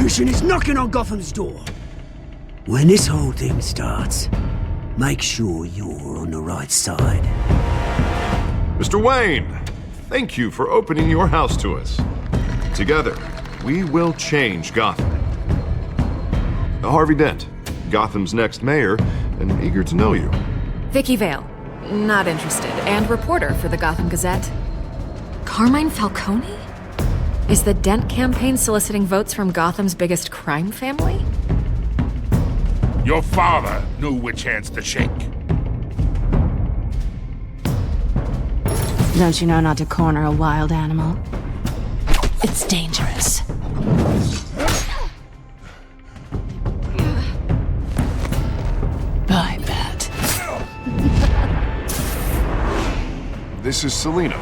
revolution is knocking on Gotham's door. When this whole thing starts, make sure you're on the right side. Mr. Wayne, thank you for opening your house to us. Together, we will change Gotham. Harvey Dent, Gotham's next mayor, and eager to know you. Vicky Vale, not interested, and reporter for the Gotham Gazette. Carmine Falcone? Is the Dent campaign soliciting votes from Gotham's biggest crime family? Your father knew which hands to shake. Don't you know not to corner a wild animal? It's dangerous. I bet. This is Selina.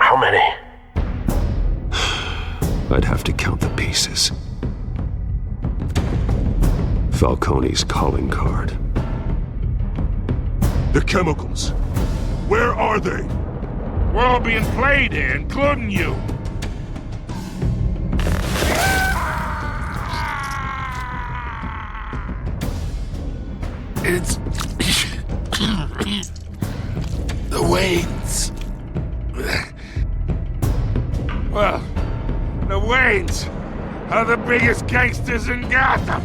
How many? I'd have to count the pieces. Falcone's calling card. The chemicals. Where are they? We're all being played here, including you. It's... the Waynes. Well, the Waynes are the biggest gangsters in Gotham.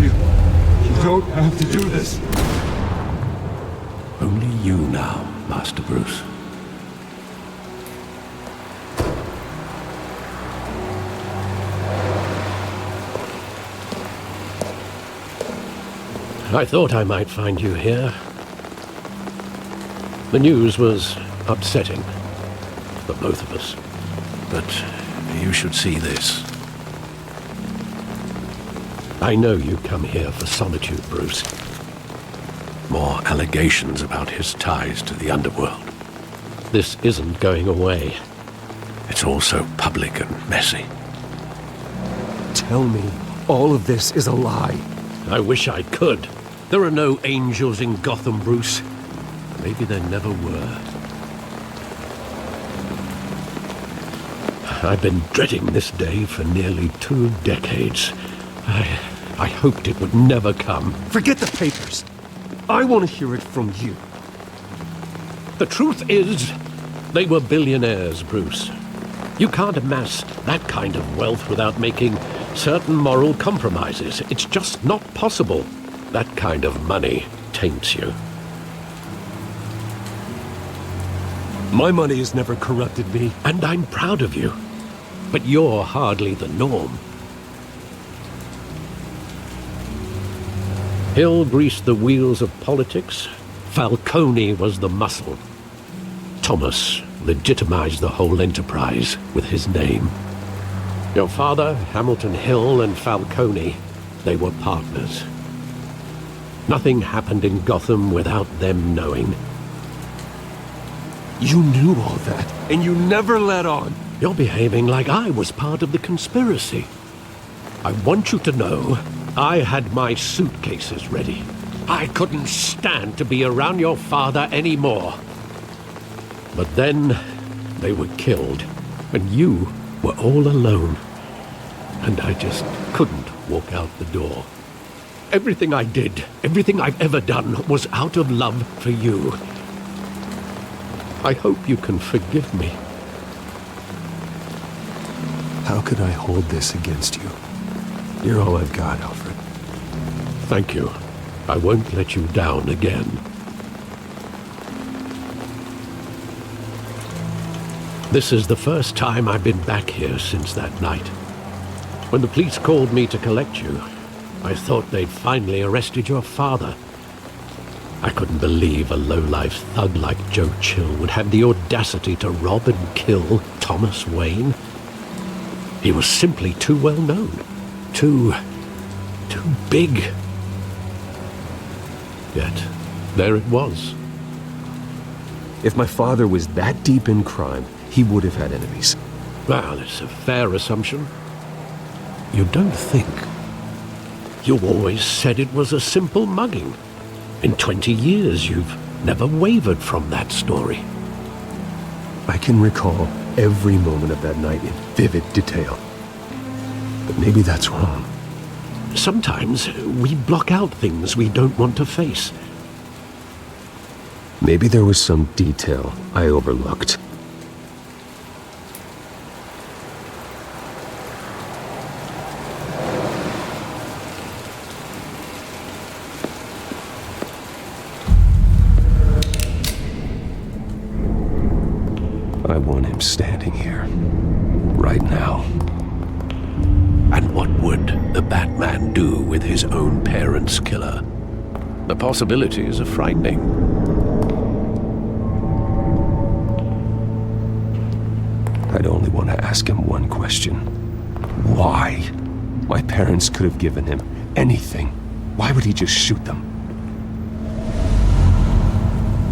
You don't have to do this. Only you now, Master Bruce. I thought I might find you here. The news was upsetting for both of us. But you should see this. I know you come here for solitude, Bruce. More allegations about his ties to the underworld. This isn't going away. It's all so public and messy. Tell me, all of this is a lie. I wish I could. There are no angels in Gotham, Bruce. Maybe there never were. I've been dreading this day for nearly 2 decades. I hoped it would never come. Forget the papers. I want to hear it from you. The truth is, they were billionaires, Bruce. You can't amass that kind of wealth without making certain moral compromises. It's just not possible. That kind of money taints you. My money has never corrupted me. And I'm proud of you. But you're hardly the norm. Hill greased the wheels of politics. Falcone was the muscle. Thomas legitimized the whole enterprise with his name. Your father, Hamilton Hill, and Falcone, they were partners. Nothing happened in Gotham without them knowing. You knew all that, and you never let on. You're behaving like I was part of the conspiracy. I want you to know I had my suitcases ready. I couldn't stand to be around your father anymore. But then they were killed, and you were all alone. And I just couldn't walk out the door. Everything I did, everything I've ever done, was out of love for you. I hope you can forgive me. How could I hold this against you? You're all I've got, Alfred. Thank you. I won't let you down again. This is the first time I've been back here since that night. When the police called me to collect you, I thought they'd finally arrested your father. I couldn't believe a low-life thug like Joe Chill would have the audacity to rob and kill Thomas Wayne. He was simply too well known. Too big. Yet, there it was. If my father was that deep in crime, he would have had enemies. Well, it's a fair assumption. You don't think? You always said it was a simple mugging. In 20 years, you've never wavered from that story. I can recall every moment of that night in vivid detail. But maybe that's wrong. Sometimes we block out things we don't want to face. Maybe there was some detail I overlooked. I want him standing here, right now. And what would the Batman do with his own parents' killer? The possibilities are frightening. I'd only want to ask him one question. Why? My parents could have given him anything. Why would he just shoot them?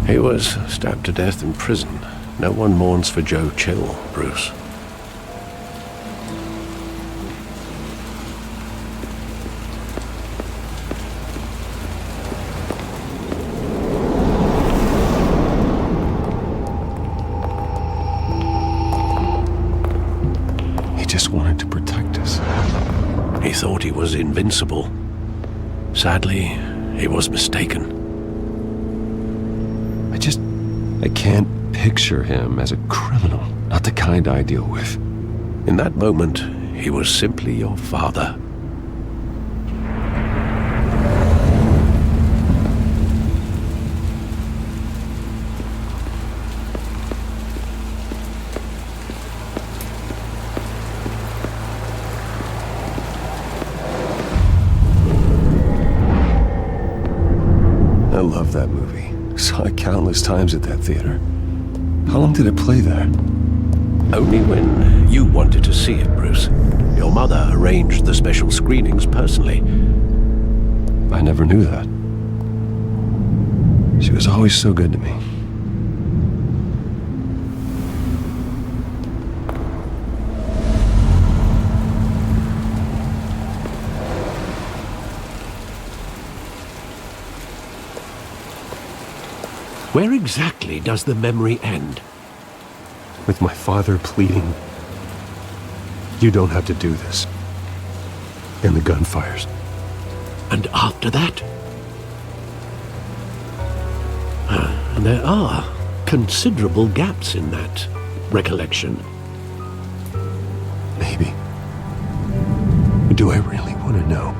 He was stabbed to death in prison. No one mourns for Joe Chill, Bruce. He just wanted to protect us. He thought he was invincible. Sadly, he was mistaken. I can't picture him as a criminal, not the kind I deal with. In that moment, he was simply your father. I love that movie. Saw it countless times at that theater. How long did it play there? Only when you wanted to see it, Bruce. Your mother arranged the special screenings personally. I never knew that. She was always so good to me. Where exactly does the memory end? With my father pleading, "You don't have to do this." And the gunfires. And after that? And there are considerable gaps in that recollection. Maybe. Do I really want to know?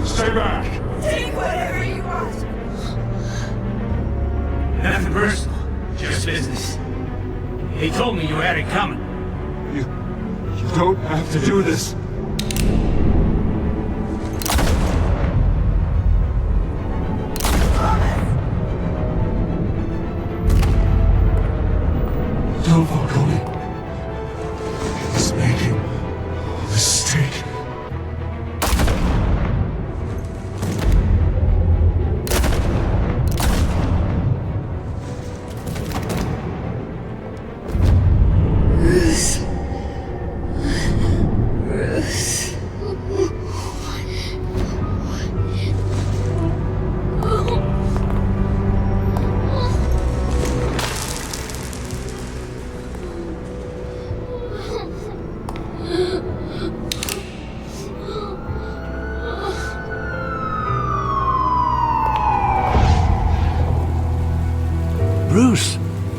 Stay back! Take whatever you want. Nothing personal, just business. He told me you had it coming. You don't have to do this. Don't walk away. He's making a mistake.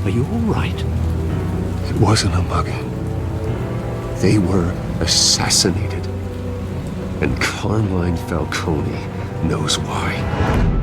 Are you all right? It wasn't a mugging. They were assassinated. And Carmine Falcone knows why.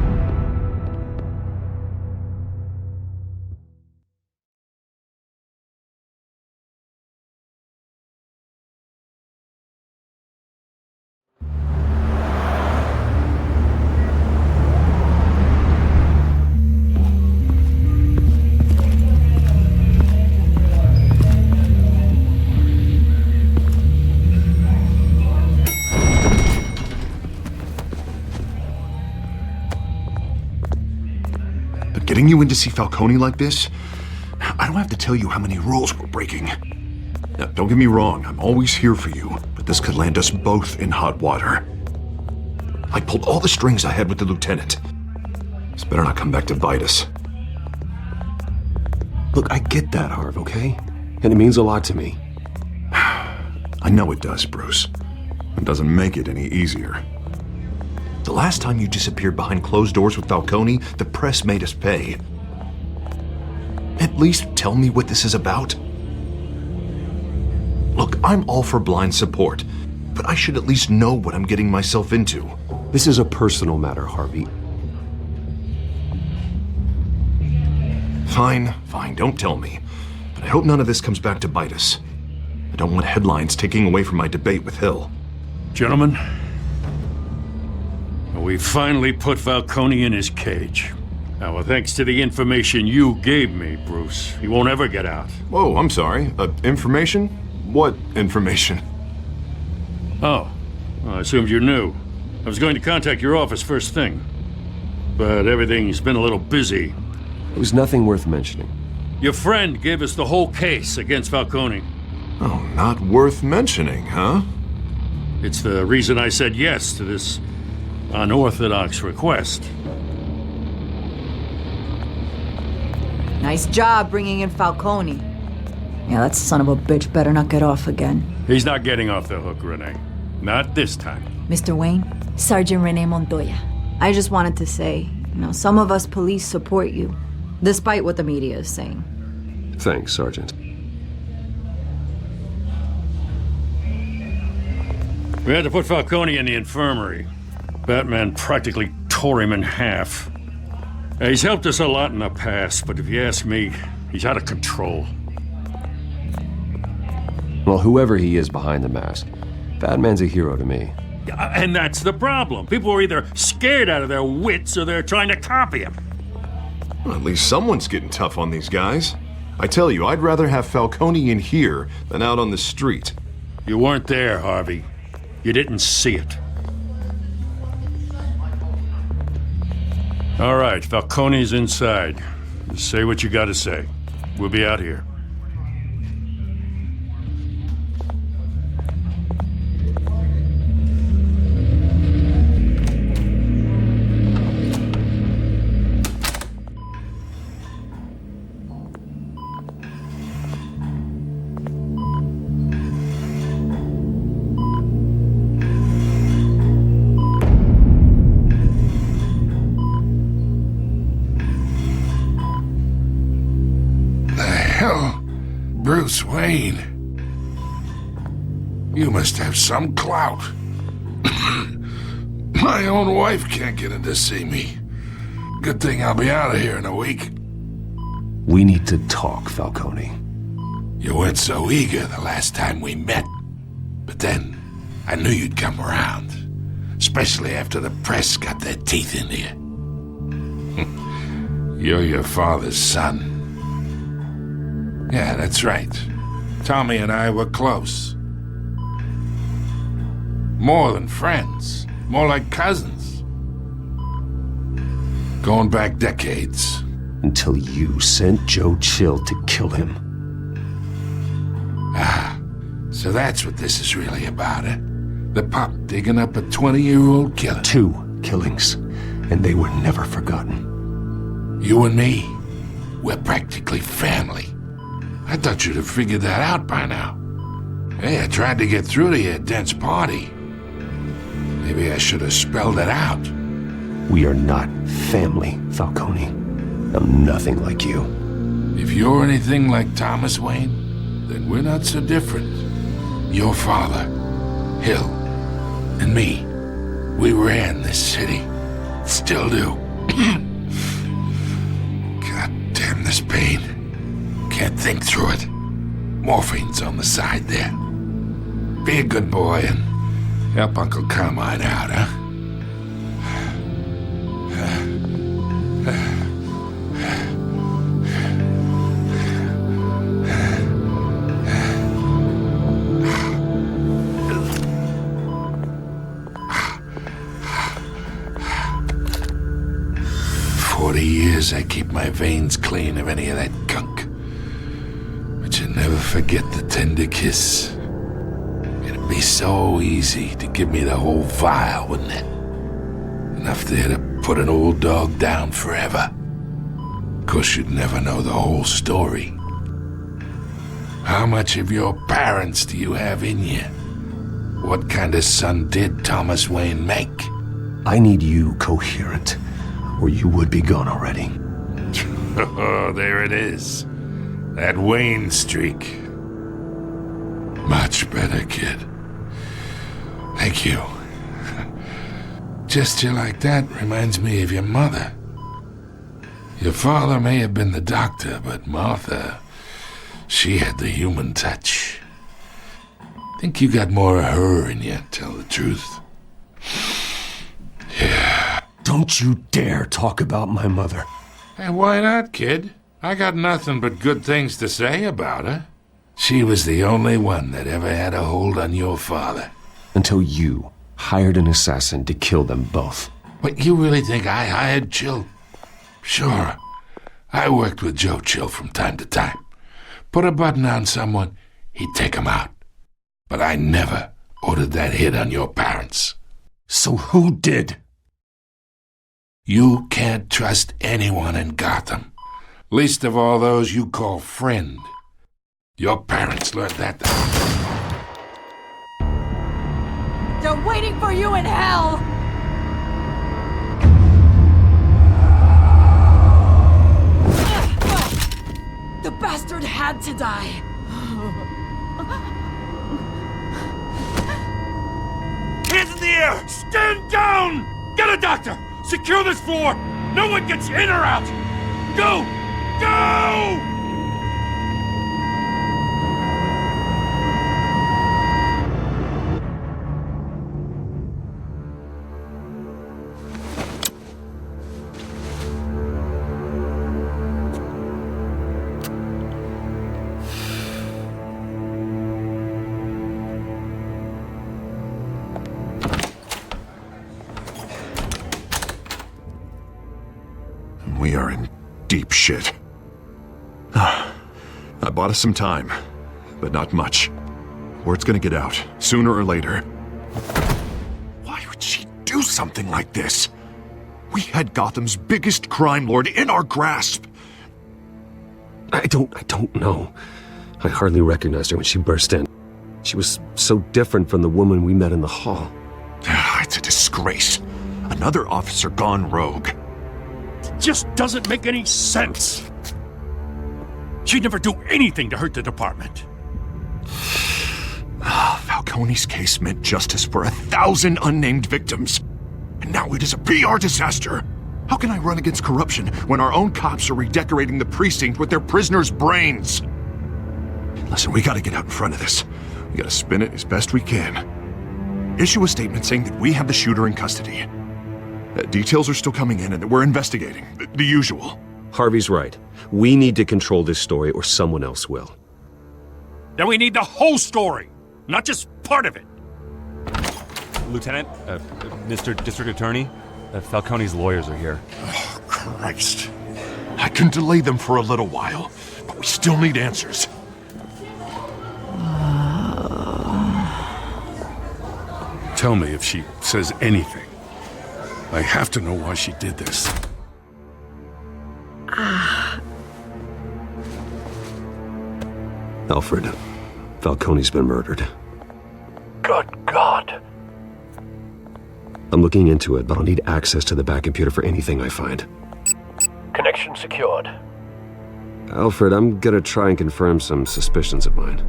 Getting you in to see Falcone like this? I don't have to tell you how many rules we're breaking. Now, don't get me wrong, I'm always here for you, but this could land us both in hot water. I pulled all the strings I had with the lieutenant. This better not come back to bite us. Look, I get that, Harv, okay? And it means a lot to me. I know it does, Bruce. It doesn't make it any easier. The last time you disappeared behind closed doors with Falcone, the press made us pay. At least tell me what this is about. Look, I'm all for blind support, but I should at least know what I'm getting myself into. This is a personal matter, Harvey. Fine, don't tell me. But I hope none of this comes back to bite us. I don't want headlines taking away from my debate with Hill. Gentlemen, we finally put Falcone in his cage. Now, thanks to the information you gave me, Bruce, he won't ever get out. Whoa, I'm sorry. Information? What information? Oh, well, I assumed you knew. I was going to contact your office first thing. But everything's been a little busy. It was nothing worth mentioning. Your friend gave us the whole case against Falcone. Oh, not worth mentioning, huh? It's the reason I said yes to this unorthodox request. Nice job bringing in Falcone. Yeah, that son of a bitch better not get off again. He's not getting off the hook, Renee. Not this time. Mr. Wayne, Sergeant Renee Montoya. I just wanted to say, some of us police support you, despite what the media is saying. Thanks, Sergeant. We had to put Falcone in the infirmary. Batman practically tore him in half. He's helped us a lot in the past, but if you ask me, he's out of control. Well, whoever he is behind the mask, Batman's a hero to me. And that's the problem. People are either scared out of their wits or they're trying to copy him. Well, at least someone's getting tough on these guys. I tell you, I'd rather have Falcone in here than out on the street. You weren't there, Harvey. You didn't see it. All right, Falcone's inside. Just say what you gotta say. We'll be out here. Bruce Wayne. You must have some clout. My own wife can't get in to see me. Good thing I'll be out of here in a week. We need to talk, Falcone. You weren't so eager the last time we met. But then, I knew you'd come around. Especially after the press got their teeth into you. You're your father's son. Yeah, that's right. Tommy and I were close. More than friends. More like cousins. Going back decades. Until you sent Joe Chill to kill him. Ah, so that's what this is really about, eh? The pup digging up a 20-year-old killer. 2 killings, and they were never forgotten. You and me, we're practically family. I thought you'd have figured that out by now. Hey, I tried to get through to your dense party. Maybe I should have spelled it out. We are not family, Falcone. I'm nothing like you. If you're anything like Thomas Wayne, then we're not so different. Your father, Hill, and me, we ran this city. Still do. God damn this pain. Can't think through it. Morphine's on the side there. Be a good boy and help Uncle Carmine out, huh? 40 years I keep my veins clean of any of that gunk. But you never forget the tender kiss. It'd be so easy to give me the whole vial, wouldn't it? Enough there to put an old dog down forever. Of course, you'd never know the whole story. How much of your parents do you have in you? What kind of son did Thomas Wayne make? I need you coherent, or you would be gone already. Oh, there it is. That Wayne streak. Much better, kid. Thank you. Gesture like that reminds me of your mother. Your father may have been the doctor, but Martha, she had the human touch. Think you got more of her in you, tell the truth. Yeah. Don't you dare talk about my mother. Hey, why not, kid? I got nothing but good things to say about her. She was the only one that ever had a hold on your father. Until you hired an assassin to kill them both. What, you really think I hired Chill? Sure. I worked with Joe Chill from time to time. Put a button on someone, he'd take him out. But I never ordered that hit on your parents. So who did? You can't trust anyone in Gotham. Least of all those you call friend. Your parents learned that. They're waiting for you in hell! The bastard had to die. Hands in the air! Stand down! Get a doctor! Secure this floor! No one gets in or out! Go! Go! We are in deep shit. I bought us some time, but not much. Word's gonna get out, sooner or later. Why would she do something like this? We had Gotham's biggest crime lord in our grasp. I don't know. I hardly recognized her when she burst in. She was so different from the woman we met in the hall. It's a disgrace. Another officer gone rogue. Just doesn't make any sense. She'd never do anything to hurt the department. Falcone's case meant justice for 1,000 unnamed victims. And now it is a PR disaster. How can I run against corruption when our own cops are redecorating the precinct with their prisoners' brains? Listen, we gotta get out in front of this. We gotta spin it as best we can. Issue a statement saying that we have the shooter in custody. Details are still coming in and that we're investigating. The usual. Harvey's right. We need to control this story or someone else will. Then we need the whole story, not just part of it. Lieutenant, Mr. District Attorney, Falcone's lawyers are here. Oh, Christ. I can delay them for a little while, but we still need answers. Tell me if she says anything. I have to know why she did this. Alfred, Falcone's been murdered. Good God. I'm looking into it, but I'll need access to the back computer for anything I find. Connection secured. Alfred, I'm gonna try and confirm some suspicions of mine.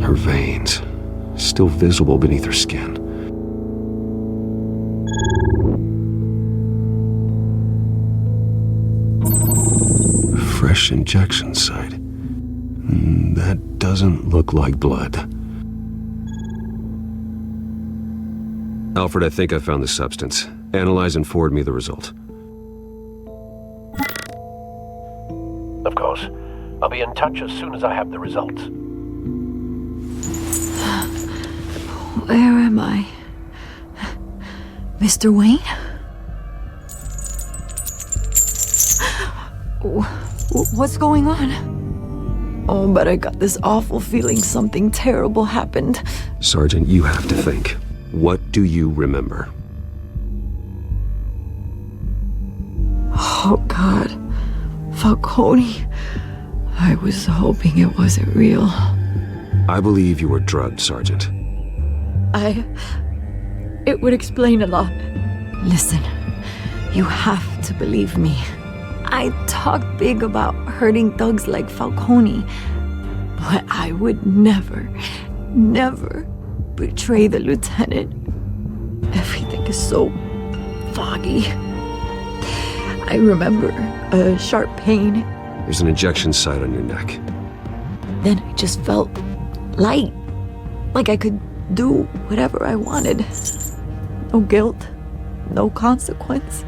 Her veins, still visible beneath her skin. Fresh injection site. That doesn't look like blood. Alfred, I think I found the substance. Analyze and forward me the result. Of course. I'll be in touch as soon as I have the results. Where am I? Mr. Wayne? What's going on? Oh, but I got this awful feeling something terrible happened. Sergeant, you have to think. What do you remember? Oh, God. Falcone. I was hoping it wasn't real. I believe you were drugged, Sergeant. It would explain a lot. Listen, you have to believe me. I talk big about hurting thugs like Falcone, but I would never betray the lieutenant. Everything is so foggy. I remember a sharp pain. There's an injection site on your neck. Then I just felt light, like I could do whatever I wanted. No guilt, no consequence.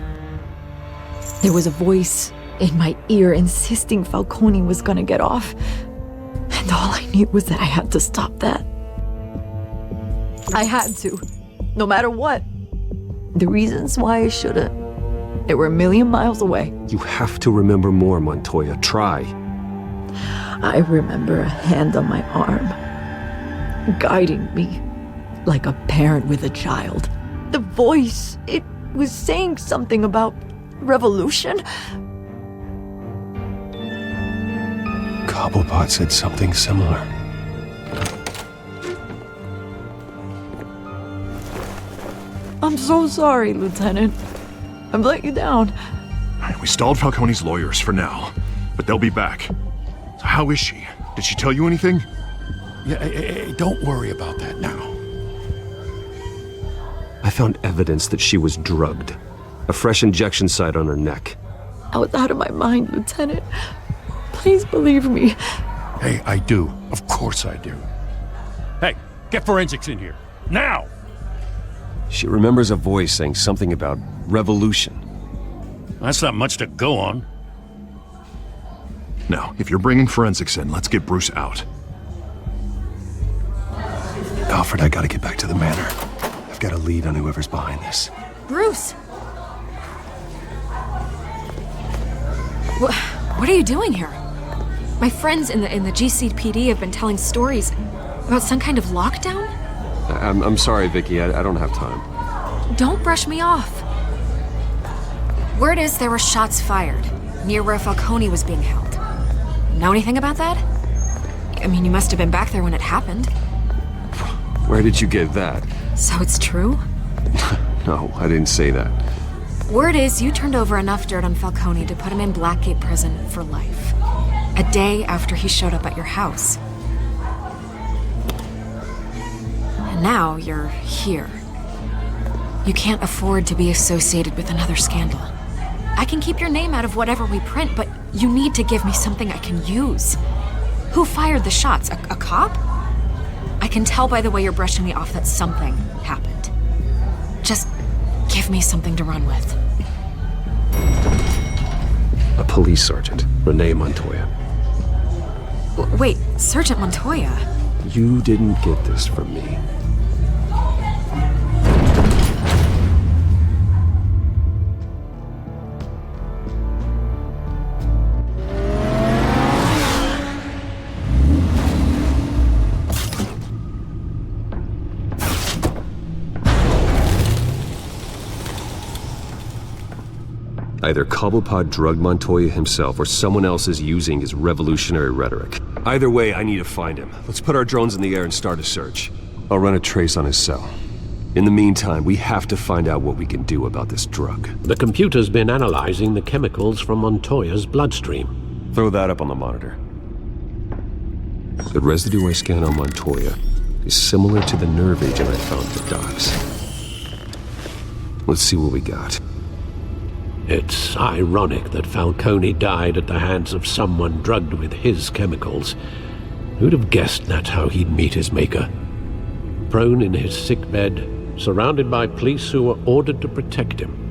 There was a voice in my ear insisting Falcone was gonna get off. And all I knew was that I had to stop that. I had to, no matter what. The reasons why I shouldn't, they were a million miles away. You have to remember more, Montoya. Try. I remember a hand on my arm, guiding me like a parent with a child. The voice, it was saying something about revolution. Cobblepot said something similar. I'm so sorry, Lieutenant. I've let you down. We stalled Falcone's lawyers for now, but they'll be back. So how is she? Did she tell you anything? Yeah, hey, don't worry about that now. I found evidence that she was drugged. A fresh injection site on her neck. I was out of my mind, Lieutenant. Please believe me. Hey, I do. Of course I do. Hey, get forensics in here. Now! She remembers a voice saying something about revolution. That's not much to go on. Now, if you're bringing forensics in, let's get Bruce out. Alfred, I gotta get back to the manor. I've got a lead on whoever's behind this. Bruce! What are you doing here? My friends in the GCPD have been telling stories about some kind of lockdown? I'm sorry, Vicky. I don't have time. Don't brush me off. Word is there were shots fired near where Falcone was being held. Know anything about that? I mean, you must have been back there when it happened. Where did you get that? So it's true? No, I didn't say that. Word is you turned over enough dirt on Falcone to put him in Blackgate Prison for life. A day after he showed up at your house. And now you're here. You can't afford to be associated with another scandal. I can keep your name out of whatever we print, but you need to give me something I can use. Who fired the shots? A cop? I can tell by the way you're brushing me off that something happened. Just give me something to run with. A police sergeant, Renee Montoya. Wait, Sergeant Montoya? You didn't get this from me. Either Cobblepot drugged Montoya himself or someone else is using his revolutionary rhetoric. Either way, I need to find him. Let's put our drones in the air and start a search. I'll run a trace on his cell. In the meantime, we have to find out what we can do about this drug. The computer's been analyzing the chemicals from Montoya's bloodstream. Throw that up on the monitor. The residue I scan on Montoya is similar to the nerve agent I found at the docks. Let's see what we got. It's ironic that Falcone died at the hands of someone drugged with his chemicals. Who'd have guessed that's how he'd meet his maker? Prone in his sickbed, surrounded by police who were ordered to protect him.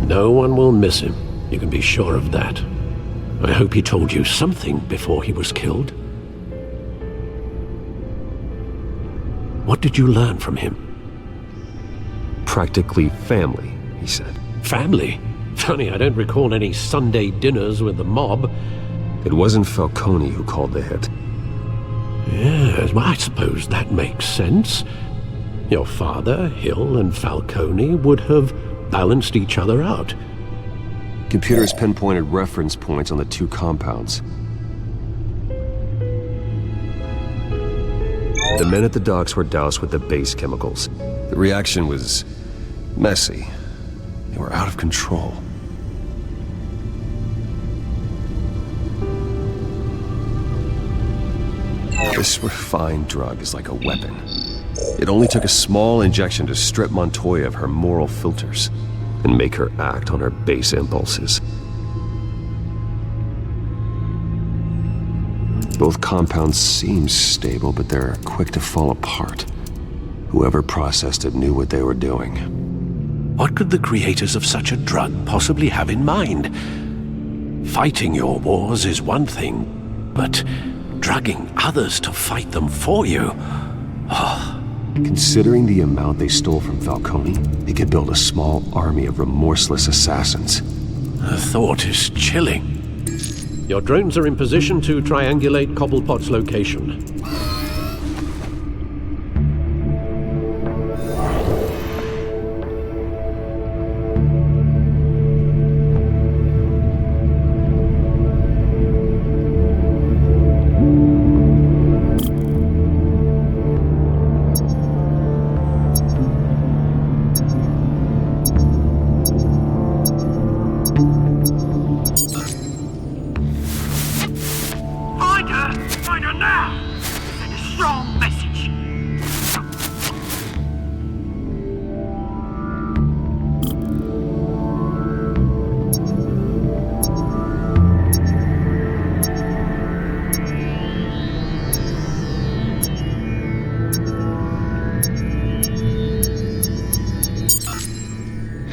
No one will miss him, you can be sure of that. I hope he told you something before he was killed. What did you learn from him? Practically family, he said. Family? Funny, I don't recall any Sunday dinners with the mob. It wasn't Falcone who called the hit. Yes, well, I suppose that makes sense. Your father, Hill, and Falcone would have balanced each other out. Computers pinpointed reference points on the two compounds. The men at the docks were doused with the base chemicals. The reaction was messy. They were out of control. This refined drug is like a weapon. It only took a small injection to strip Montoya of her moral filters and make her act on her base impulses. Both compounds seem stable, but they're quick to fall apart. Whoever processed it knew what they were doing. What could the creators of such a drug possibly have in mind? Fighting your wars is one thing, but drugging others to fight them for you? Oh. Considering the amount they stole from Falcone, they could build a small army of remorseless assassins. The thought is chilling. Your drones are in position to triangulate Cobblepot's location.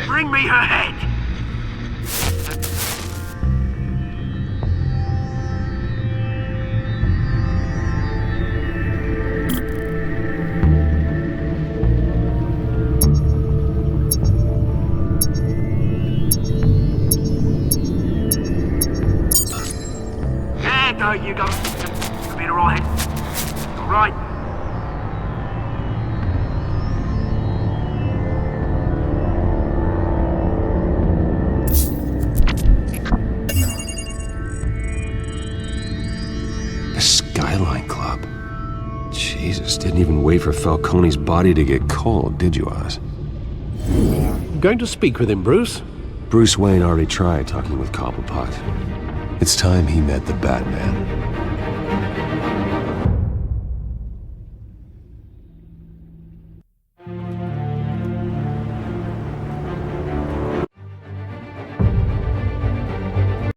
Bring me her head! Yeah, go, you go. You'll be alright. Alright. Jesus, didn't even wait for Falcone's body to get cold, did you, Oz? Going to speak with him, Bruce? Bruce Wayne already tried talking with Cobblepot. It's time he met the Batman.